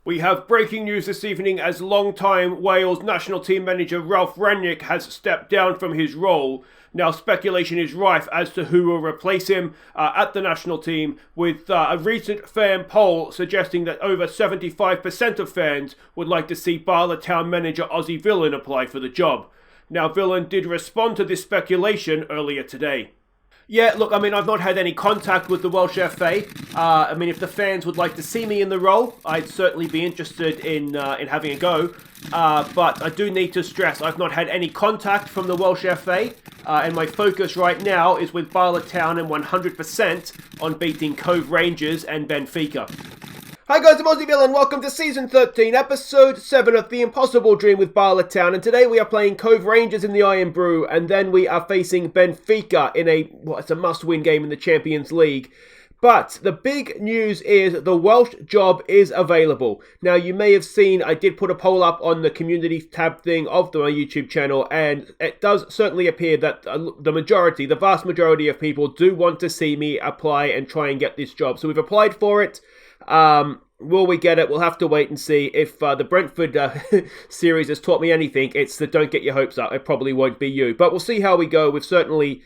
We have breaking news this evening as long-time Wales national team manager Ralph Rangnick has stepped down from his role. Now speculation is rife as to who will replace him at the national team, with a recent fan poll suggesting that over 75% of fans would like to see Bala town manager Aussie Villain apply for the job. Now Villain did respond to this speculation earlier today. Yeah, look, I've not had any contact with the Welsh FA. If the fans would like to see me in the role, I'd certainly be interested in having a go. But I do need to stress, I've not had any contact from the Welsh FA, and my focus right now is with Bala Town and 100% on beating Cove Rangers and Benfica. Hi guys, I'm Aussie Villain. Welcome to Season 13, Episode 7 of The Impossible Dream with Bala Town. And today we are playing Cove Rangers in the IRN-BRU, and then we are facing Benfica in it's a must-win game in the Champions League. But the big news is the Welsh job is available. Now, you may have seen, I did put a poll up on the community tab thing of my YouTube channel, and it does certainly appear that the vast majority of people do want to see me apply and try and get this job. So we've applied for it. Will we get it? We'll have to wait and see. If the Brentford series has taught me anything, it's that don't get your hopes up. It probably won't be you. But we'll see how we go. We've certainly,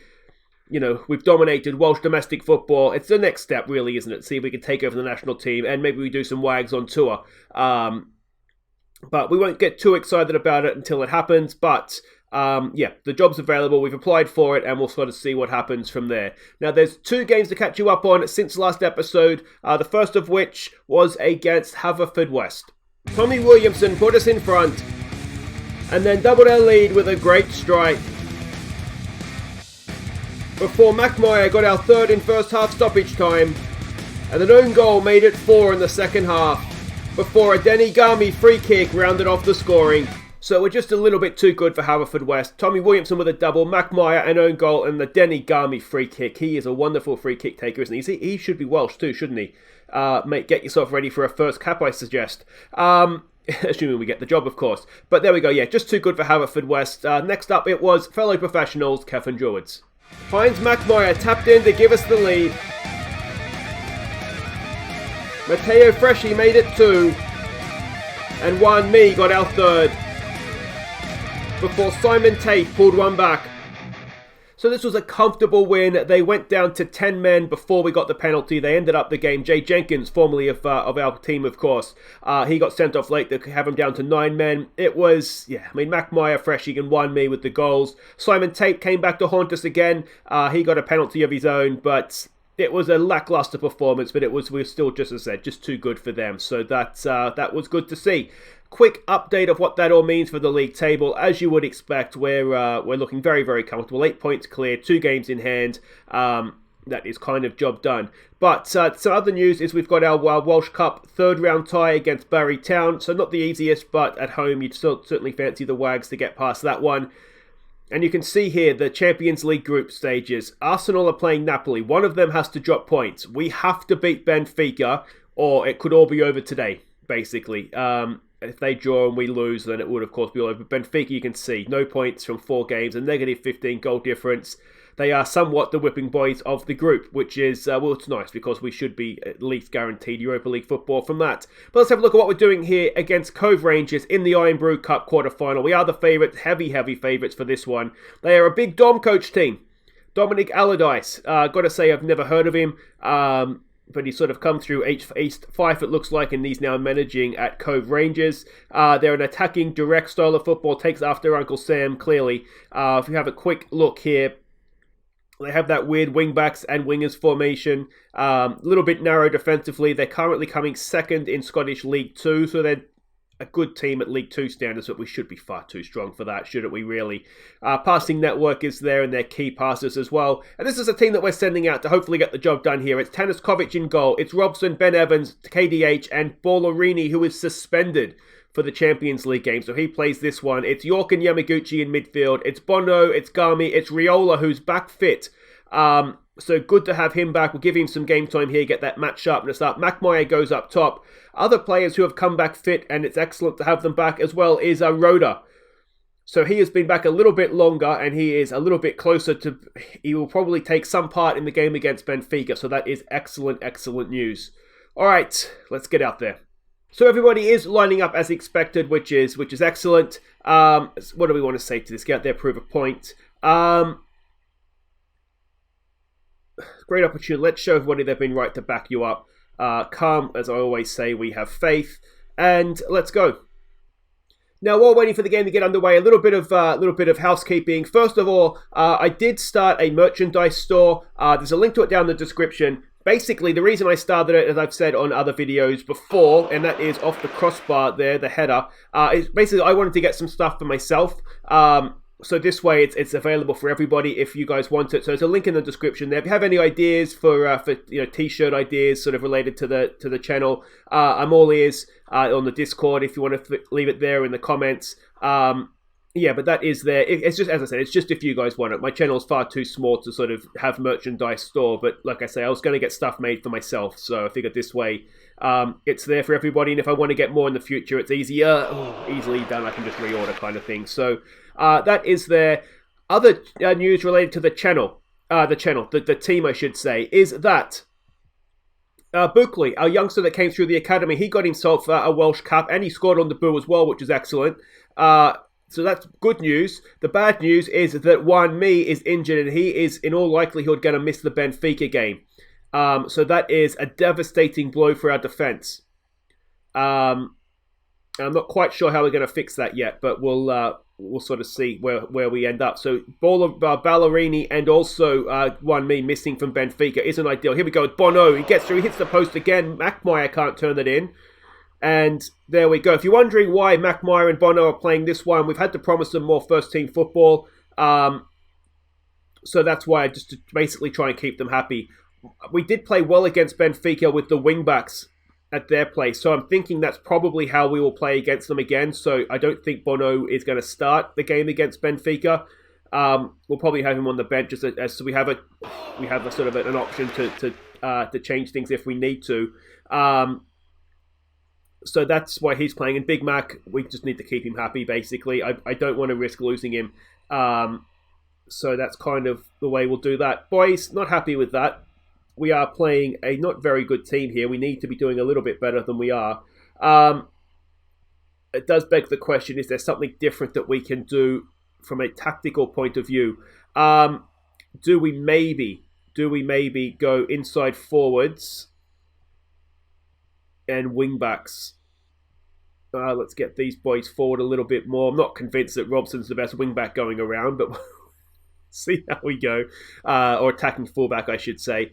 we've dominated Welsh domestic football. It's the next step, really, isn't it? See if we can take over the national team, and maybe we do some wags on tour. But we won't get too excited about it until it happens. But the job's available. We've applied for it, and we'll sort of see what happens from there. Now, there's 2 games to catch you up on since last episode. The first of which was against Haverfordwest. Tommy Williamson put us in front, and then doubled our lead with a great strike, before McMyer got our third in first half stoppage time, and an own goal made it 4 in the second half, before a Denny Gami free kick rounded off the scoring. So we're just a little bit too good for Haverfordwest. Tommy Williamson with a double, McMyer an own goal, and the Denny Gami free kick. He is a wonderful free kick taker, isn't he? He should be Welsh too, shouldn't he? Mate, get yourself ready for a first cap, I suggest. Assuming we get the job, of course. But there we go, yeah, just too good for Haverfordwest. Next up, it was fellow professionals, Kevin Druids. Finds McMyer, tapped in to give us the lead. Matteo Freschi made it 2. And Juan Me got our third, before Simon Tate pulled one back. So this was a comfortable win. They went down to 10 men before we got the penalty. They ended up the game. Jay Jenkins, formerly of our team, of course, he got sent off late to have him down to 9 men. It was, McMyer, Freshy, and Juan Me with the goals. Simon Tate came back to haunt us again. He got a penalty of his own, but it was a lackluster performance, but we're still, just as I said, just too good for them. So that was good to see. Quick update of what that all means for the league table. As you would expect, we're looking very, very comfortable. 8 points clear, 2 games in hand. That is kind of job done. But some other news is we've got our Welsh Cup third round tie against Barry Town. So not the easiest, but at home you'd certainly fancy the Wags to get past that one. And you can see here the Champions League group stages. Arsenal are playing Napoli. One of them has to drop points. We have to beat Benfica, or it could all be over today, basically. If they draw and we lose, then it would, of course, be all over. Benfica, you can see, no points from 4 games, a negative 15 goal difference. They are somewhat the whipping boys of the group, which is, it's nice because we should be at least guaranteed Europa League football from that. But let's have a look at what we're doing here against Cove Rangers in the IRN-BRU Cup quarter-final. We are the favourites, heavy favourites for this one. They are a big Dom coach team. Dominic Allardyce, got to say I've never heard of him. But he's sort of come through East Fife, it looks like, and he's now managing at Cove Rangers. They're an attacking, direct style of football, takes after Uncle Sam, clearly. If you have a quick look here, they have that weird wing-backs and wingers formation. A little bit narrow defensively. They're currently coming second in Scottish League 2, so they're a good team at League 2 standards, but we should be far too strong for that, shouldn't we, really? Passing network is there, and their key passes as well. And this is a team that we're sending out to hopefully get the job done here. It's Tanis Kovic in goal. It's Robson, Ben Evans, KDH, and Bolorini, who is suspended for the Champions League game, so he plays this one. It's York and Yamaguchi in midfield. It's Bono, it's Gami, it's Riola, who's back fit. So good to have him back. We'll give him some game time here, get that match sharpness up. McMyer goes up top. Other players who have come back fit, and it's excellent to have them back as well, is Rhoda. So he has been back a little bit longer, and he is a little bit closer to... He will probably take some part in the game against Benfica, so that is excellent, excellent news. All right, let's get out there. So everybody is lining up as expected, which is excellent. What do we want to say to this? Get out there, prove a point. Great opportunity. Let's show everybody they've been right to back you up. Come, as I always say, we have faith, and let's go. Now, while waiting for the game to get underway, a little bit of housekeeping. First of all, I did start a merchandise store. There's a link to it down in the description. Basically, the reason I started it, as I've said on other videos before, and that is off the crossbar there, the header, is basically I wanted to get some stuff for myself. So this way, it's available for everybody if you guys want it. So there's a link in the description there. If you have any ideas for t-shirt ideas, sort of related to the channel, I'm all ears on the Discord. If you want to leave it there in the comments, but that is there. It's just, as I said, it's just if you guys want it. My channel is far too small to sort of have merchandise store, but like I say, I was going to get stuff made for myself, so I figured this way it's there for everybody. And if I want to get more in the future, it's easily done. I can just reorder, kind of thing. So. That is there. Other news related to the channel, the team, I should say, is that Buckley, our youngster that came through the academy, he got himself a Welsh Cup, and he scored on the BRU as well, which is excellent. So that's good news. The bad news is that Wan Mi is injured, and he is, in all likelihood, going to miss the Benfica game. So that is a devastating blow for our defence. I'm not quite sure how we're going to fix that yet, but we'll sort of see where we end up. So Ballerini and also Wan Mi missing from Benfica isn't ideal. Here we go with Bono. He gets through. He hits the post again. Mackmeyer can't turn it in. And there we go. If you're wondering why Mackmeyer and Bono are playing this one, we've had to promise them more first-team football. So that's why, just to basically try and keep them happy. We did play well against Benfica with the wing-backs at their place. So I'm thinking that's probably how we will play against them again. So I don't think Bono is going to start the game against Benfica. We'll probably have him on the bench as so we have a sort of an option to change things if we need to. So that's why he's playing. And Big Mac, we just need to keep him happy, basically. I don't want to risk losing him. So that's kind of the way we'll do that. Boys, not happy with that. We are playing a not very good team here. We need to be doing a little bit better than we are. It does beg the question, is there something different that we can do from a tactical point of view? Do we maybe go inside forwards and wing backs? Let's get these boys forward a little bit more. I'm not convinced that Robson's the best wing back going around, but see how we go. Or attacking fullback, I should say.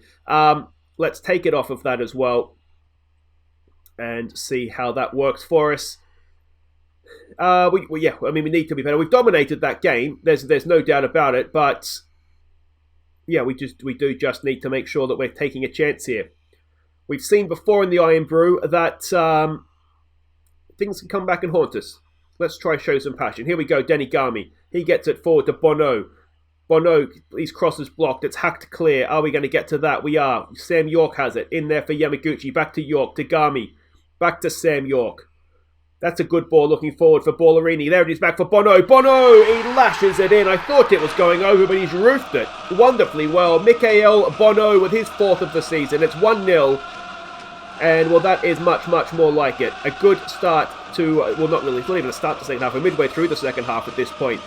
Let's take it off of that as well and see how that works for us. We need to be better. We've dominated that game. There's no doubt about it. But yeah, we do just need to make sure that we're taking a chance here. We've seen before in the IRN-BRU that things can come back and haunt us. Let's try show some passion. Here we go, Denny Gami. He gets it forward to Bono. Bono, his cross is blocked. It's hacked clear. Are we going to get to that? We are. Sam York has it. In there for Yamaguchi. Back to York. To Gami. Back to Sam York. That's a good ball looking forward for Ballerini. There it is back for Bono. Bono! He lashes it in. I thought it was going over, but he's roofed it wonderfully well. Mikael Bono with his fourth of the season. It's 1-0. And, well, that is much, much more like it. A good start to... well, not really. It's not even a start to the second half. We're midway through the second half at this point.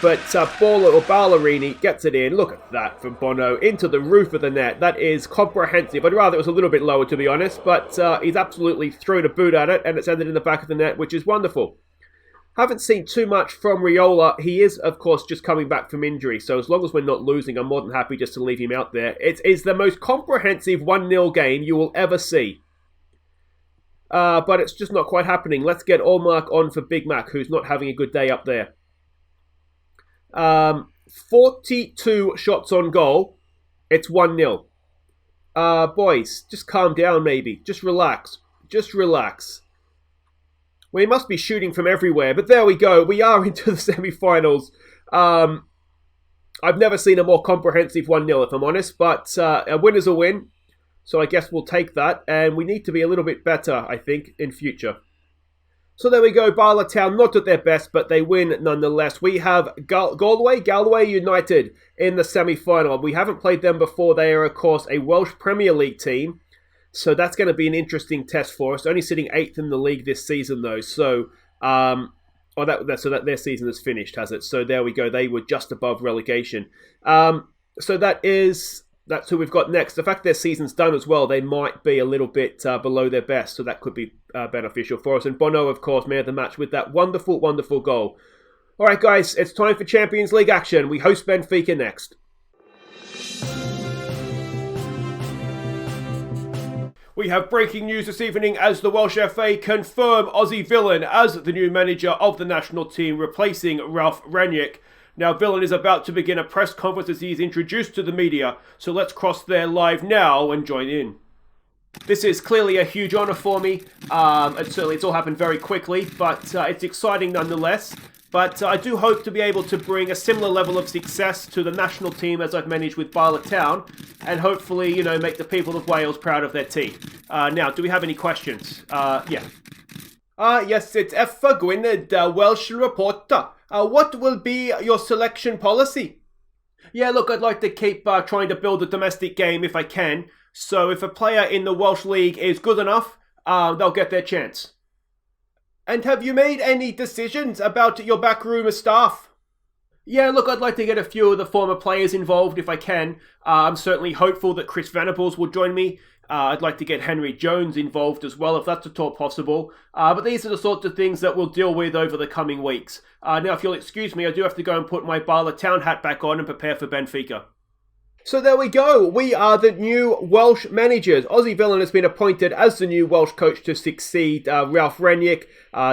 But Ballerini gets it in. Look at that from Bono into the roof of the net. That is comprehensive. I'd rather it was a little bit lower, to be honest. But he's absolutely thrown a boot at it, and it's ended in the back of the net, which is wonderful. Haven't seen too much from Riola. He is, of course, just coming back from injury. So as long as we're not losing, I'm more than happy just to leave him out there. It is the most comprehensive 1-0 game you will ever see. But it's just not quite happening. Let's get Allmark on for Big Mac, who's not having a good day up there. 42 shots on goal. It's 1-0. Boys, just calm down maybe. Just relax. Just relax. We must be shooting from everywhere, but there we go. We are into the semi-finals. I've never seen a more comprehensive 1-0, if I'm honest, but a win is a win. So I guess we'll take that, and we need to be a little bit better, I think, in future. So there we go, Bala Town, not at their best, but they win nonetheless. We have Galway United in the semi-final. We haven't played them before. They are, of course, a Welsh Premier League team. So that's going to be an interesting test for us. Only sitting 8th in the league this season, though. So, so that their season is finished, has it? So there we go. They were just above relegation. So that's who we've got next. The fact their season's done as well, they might be a little bit below their best, so that could be beneficial for us. And Bono, of course, man of the match with that wonderful, wonderful goal. All right, guys, it's time for Champions League action. We host Benfica next. We have breaking news this evening as the Welsh FA confirm Aussie Villain as the new manager of the national team, replacing Ralph Rangnick. Now, Villain is about to begin a press conference as he is introduced to the media, so let's cross there live now and join in. This is clearly a huge honour for me, and certainly it's all happened very quickly, but it's exciting nonetheless. But I do hope to be able to bring a similar level of success to the national team as I've managed with Bala Town, and hopefully, make the people of Wales proud of their team. Now, do we have any questions? Yeah. Yes, it's Ep7, the Welsh reporter. What will be your selection policy? Yeah, look, I'd like to keep trying to build a domestic game if I can. So if a player in the Welsh League is good enough, they'll get their chance. And have you made any decisions about your backroom staff? Yeah, look, I'd like to get a few of the former players involved if I can. I'm certainly hopeful that Chris Venables will join me. I'd like to get Henry Jones involved as well, if that's at all possible. But these are the sorts of things that we'll deal with over the coming weeks. Now, if you'll excuse me, I do have to go and put my Bala Town hat back on and prepare for Benfica. So there we go. We are the new Welsh managers. Aussie Villain has been appointed as the new Welsh coach to succeed Ralph Rangnick.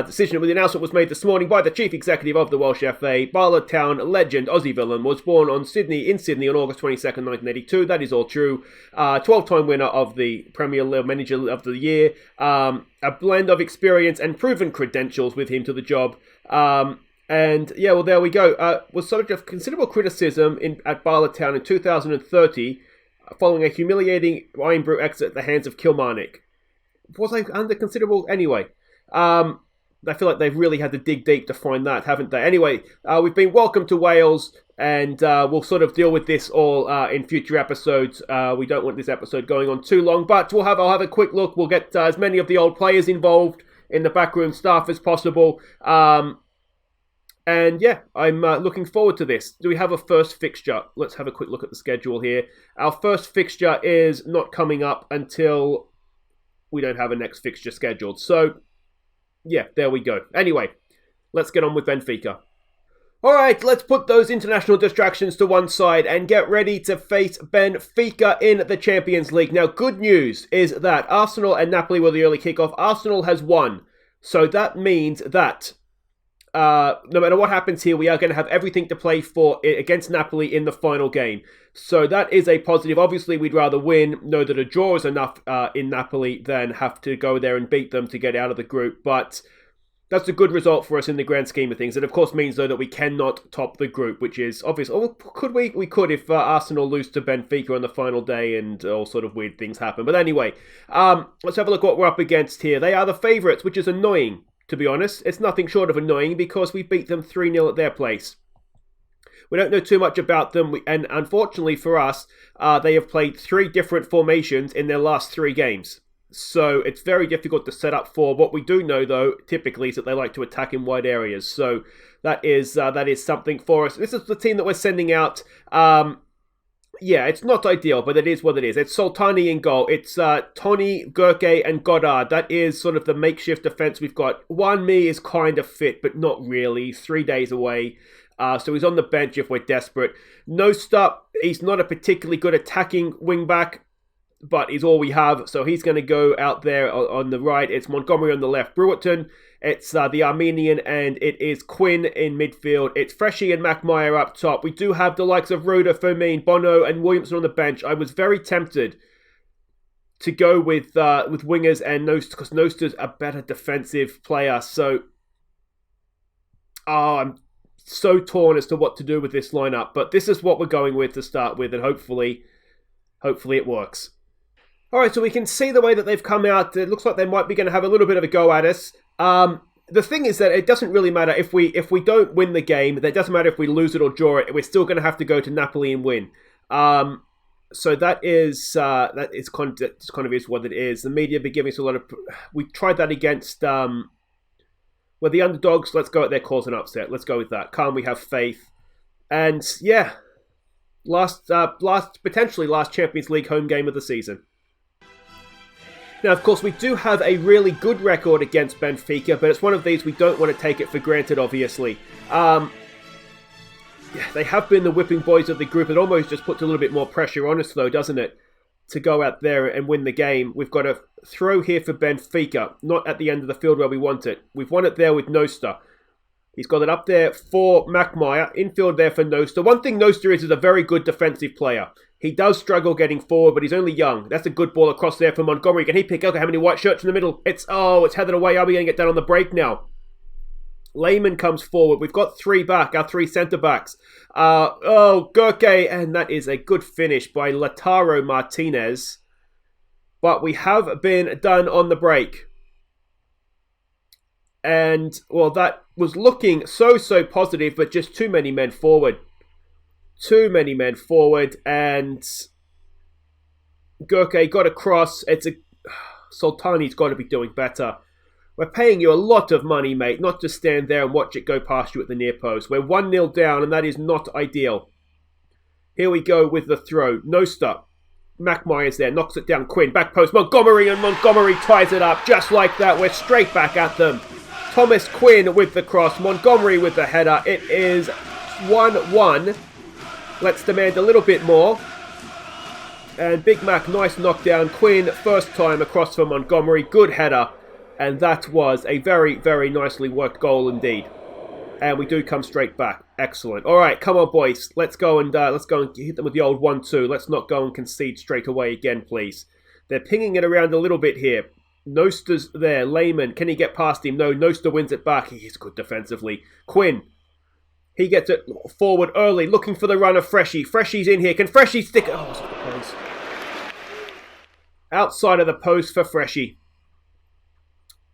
Decision with the announcement was made this morning by the chief executive of the Welsh FA. Bala Town legend Aussie Villain was born in Sydney on August 22nd, 1982. That is all true. 12-time winner of the Premier League Manager of the Year. A blend of experience and proven credentials with him to the job. And yeah, well, there we go. Was subject of considerable criticism at Bala Town in 2030 following a humiliating IRN-BRU exit at the hands of Kilmarnock. Was I under considerable? Anyway, I feel like they've really had to dig deep to find that, haven't they? Anyway, we've been welcomed to Wales, and we'll sort of deal with this all in future episodes. We don't want this episode going on too long, but I'll have a quick look. We'll get as many of the old players involved in the backroom staff as possible. And yeah, I'm looking forward to this. Do we have a first fixture? Let's have a quick look at the schedule here. Our first fixture is not coming up until we don't have a next fixture scheduled. So yeah, there we go. Anyway, let's get on with Benfica. Alright, let's put those international distractions to one side and get ready to face Benfica in the Champions League. Now, good news is that Arsenal and Napoli were the early kickoff. Arsenal has won. So that means that no matter what happens here, we are going to have everything to play for against Napoli in the final game. So that is a positive. Obviously, we'd rather win, know that a draw is enough in Napoli than have to go there and beat them to get out of the group. But that's a good result for us in the grand scheme of things. It, of course, means, though, that we cannot top the group, which is obvious. Oh, could we? We could if Arsenal lose to Benfica on the final day and all sort of weird things happen. But anyway, let's have a look what we're up against here. They are the favourites, which is annoying. To be honest, it's nothing short of annoying because we beat them 3-0 at their place. We don't know too much about them, and unfortunately for us, they have played 3 different formations in their last 3 games. So it's very difficult to set up for. What we do know, though, typically is that they like to attack in wide areas. So that is something for us. This is the team that we're sending out. Yeah, it's not ideal, but it is what it is. It's Soltani in goal. It's Tony, Gurke, and Goddard. That is sort of the makeshift defence we've got. Wan Mi is kind of fit, but not really. 3 days away. So he's on the bench if we're desperate. Nosta, he's not a particularly good attacking wing-back, but he's all we have. So he's going to go out there on the right. It's Montgomery on the left. Brewerton, it's the Armenian, and it is Quinn in midfield. It's Freshy and McMire up top. We do have the likes of Ruda, Firmine, Bono, and Williamson on the bench. I was very tempted to go with wingers and Nosta, because Nosta's a better defensive player. So, I'm so torn as to what to do with this lineup. But this is what we're going with to start with, and hopefully it works. Alright, so we can see the way that they've come out. It looks like they might be going to have a little bit of a go at us. The thing is that it doesn't really matter if we don't win the game. It doesn't matter if we lose it or draw it. We're still going to have to go to Napoli and win. So that is kind of is what it is. The media be giving us a lot of. We tried that against the underdogs. Let's go at their cause and upset. Let's go with that. Can't we have faith? And yeah, potentially last Champions League home game of the season. Now, of course, we do have a really good record against Benfica, but it's one of these we don't want to take it for granted, obviously. They have been the whipping boys of the group. It almost just puts a little bit more pressure on us, though, doesn't it? To go out there and win the game. We've got a throw here for Benfica, not at the end of the field where we want it. We've won it there with Nosta. He's got it up there for Mackmeyer. Infield there for Nosta. One thing Nosta is a very good defensive player. He does struggle getting forward, but he's only young. That's a good ball across there for Montgomery. Can he pick up how many white shirts in the middle? It's headed away. Are we going to get down on the break now? Lehmann comes forward. We've got three back, our three centre-backs. Gurke, and that is a good finish by Lautaro Martinez. But we have been done on the break. And, well, that was looking so positive, but just too many men forward. And Gurke got across. Sultani's got to be doing better. We're paying you a lot of money, mate, not to stand there and watch it go past you at the near post. We're 1-0 down, and that is not ideal. Here we go with the throw. Nosta. Mackmeyer's there, knocks it down. Quinn, back post. Montgomery, and Montgomery ties it up. Just like that, we're straight back at them. Thomas Quinn with the cross. Montgomery with the header. It is 1-1. Let's demand a little bit more. And Big Mac, nice knockdown. Quinn, first time across for Montgomery. Good header. And that was a very, very nicely worked goal indeed. And we do come straight back. Excellent. All right, come on, boys. Let's go and hit them with the old 1-2. Let's not go and concede straight away again, please. They're pinging it around a little bit here. Nosta's there. Lehmann, can he get past him? No, Nosta wins it back. He is good defensively. Quinn. He gets it forward early, looking for the run of Freshie. Freshie's in here. Can Freshie stick it? Oh, it's the post. Outside of the post for Freshie.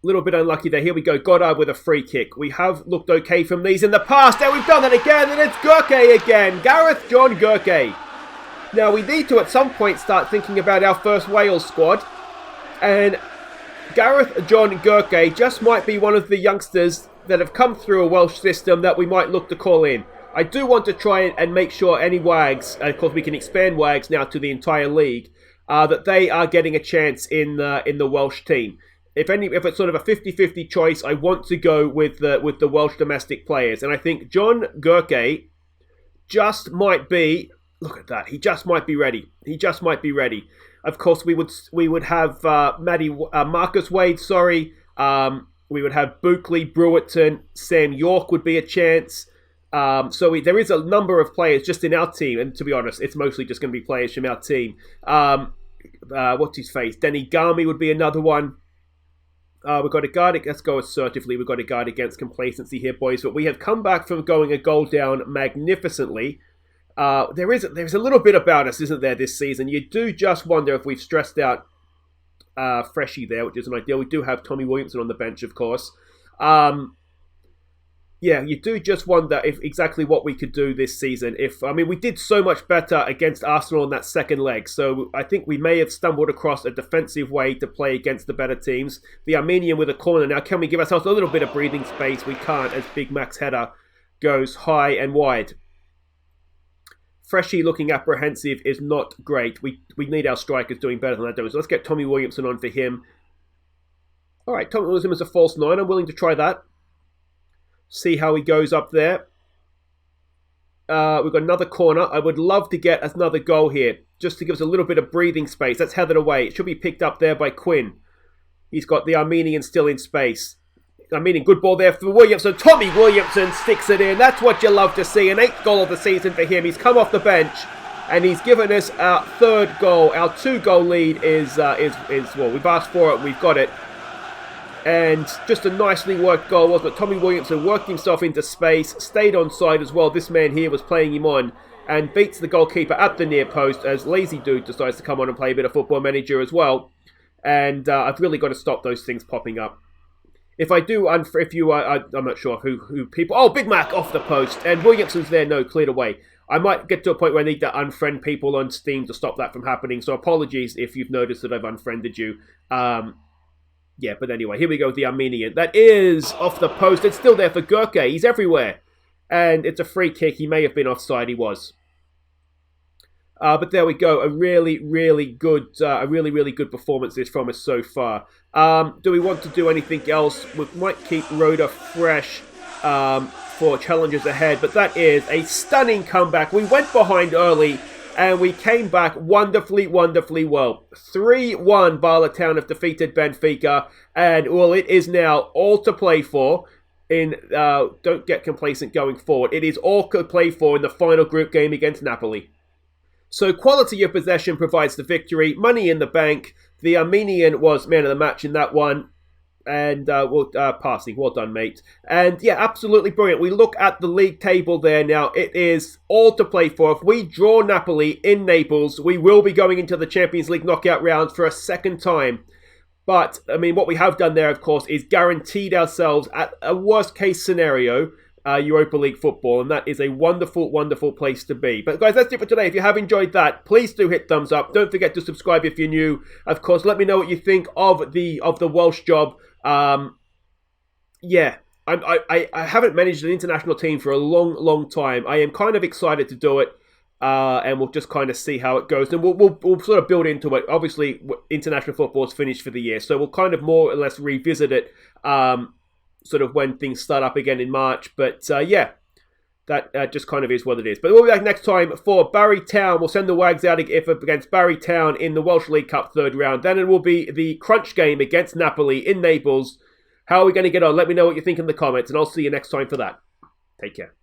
Little bit unlucky there. Here we go. Goddard with a free kick. We have looked okay from these in the past. And we've done that again. And it's Gurke again. Gareth John Gurke. Now, we need to at some point start thinking about our first Wales squad. And Gareth John Gurke just might be one of the youngsters that have come through a Welsh system that we might look to call in. I do want to try and make sure any WAGs, and of course we can expand WAGs now to the entire league, that they are getting a chance in the Welsh team. If it's sort of a 50-50 choice, I want to go with the Welsh domestic players. And I think John Gurke just might be, look at that, he just might be ready. Of course, we would have Marcus Wade, we would have Buckley, Brewerton, Sam York would be a chance. There is a number of players just in our team, and to be honest, it's mostly just going to be players from our team. What's his face? Denny Garmy would be another one. We've got to guard it. Let's go assertively. We've got to guard against complacency here, boys. But we have come back from going a goal down magnificently. There's a little bit about us, isn't there, this season? You do just wonder if we've stressed out Freshie there, which isn't ideal. We do have Tommy Williamson on the bench, of course. You do just wonder if exactly what we could do this season. We did so much better against Arsenal in that second leg, so I think we may have stumbled across a defensive way to play against the better teams. The Armenian with a corner now. Can we give ourselves a little bit of breathing space? We can't, as Big Mac's header goes high and wide. Freshie looking apprehensive is not great. We need our strikers doing better than that. So let's get Tommy Williamson on for him. All right, Tommy Williamson is a false 9. I'm willing to try that. See how he goes up there. We've got another corner. I would love to get another goal here, just to give us a little bit of breathing space. That's headed away. It should be picked up there by Quinn. He's got the Armenian still in space. Armenian, good ball there for Williamson. Tommy Williamson sticks it in. That's what you love to see. An 8th goal of the season for him. He's come off the bench, and he's given us our 3rd goal. Our 2-goal lead is we've asked for it. We've got it. And just a nicely worked goal, wasn't it? Tommy Williamson worked himself into space, stayed on side as well. This man here was playing him on and beats the goalkeeper at the near post as Lazy Dude decides to come on and play a bit of Football Manager as well. And I've really got to stop those things popping up. If I do, I'm not sure who people... Oh, Big Mac off the post. And Williamson's there, no, cleared away. I might get to a point where I need to unfriend people on Steam to stop that from happening. So apologies if you've noticed that I've unfriended you. Yeah, but anyway, here we go with the Armenian. That is off the post. It's still there for Gurke. He's everywhere. And it's a free kick. He may have been offside. He was. But there we go. A really, really good performance this from us so far. Do we want to do anything else? We might keep Rhoda fresh for challenges ahead. But that is a stunning comeback. We went behind early and we came back wonderfully, wonderfully well. 3-1 Bala Town have defeated Benfica. And, well, it is now all to play for. Don't get complacent going forward. It is all to play for in the final group game against Napoli. So quality of possession provides the victory. Money in the bank. The Armenian was man of the match in that one. And passing. Well done, mate. And yeah, absolutely brilliant. We look at the league table there now. It is all to play for. If we draw Napoli in Naples, we will be going into the Champions League knockout rounds for a second time. But, I mean, what we have done there, of course, is guaranteed ourselves at a worst-case scenario Europa League football, and that is a wonderful, wonderful place to be. But guys, that's it for today. If you have enjoyed that, please do hit thumbs up. Don't forget to subscribe if you're new. Of course, let me know what you think of the Welsh job. Yeah, I haven't managed an international team for a long, long time. I am kind of excited to do it, and we'll just kind of see how it goes. And we'll sort of build into it. Obviously, international football is finished for the year, so we'll kind of more or less revisit it. Sort of when things start up again in March. But yeah, that just kind of is what it is. But we'll be back next time for Barry Town. We'll send the Wags out against Barry Town in the Welsh League Cup third round. Then it will be the crunch game against Napoli in Naples. How are we going to get on? Let me know what you think in the comments, and I'll see you next time for that. Take care.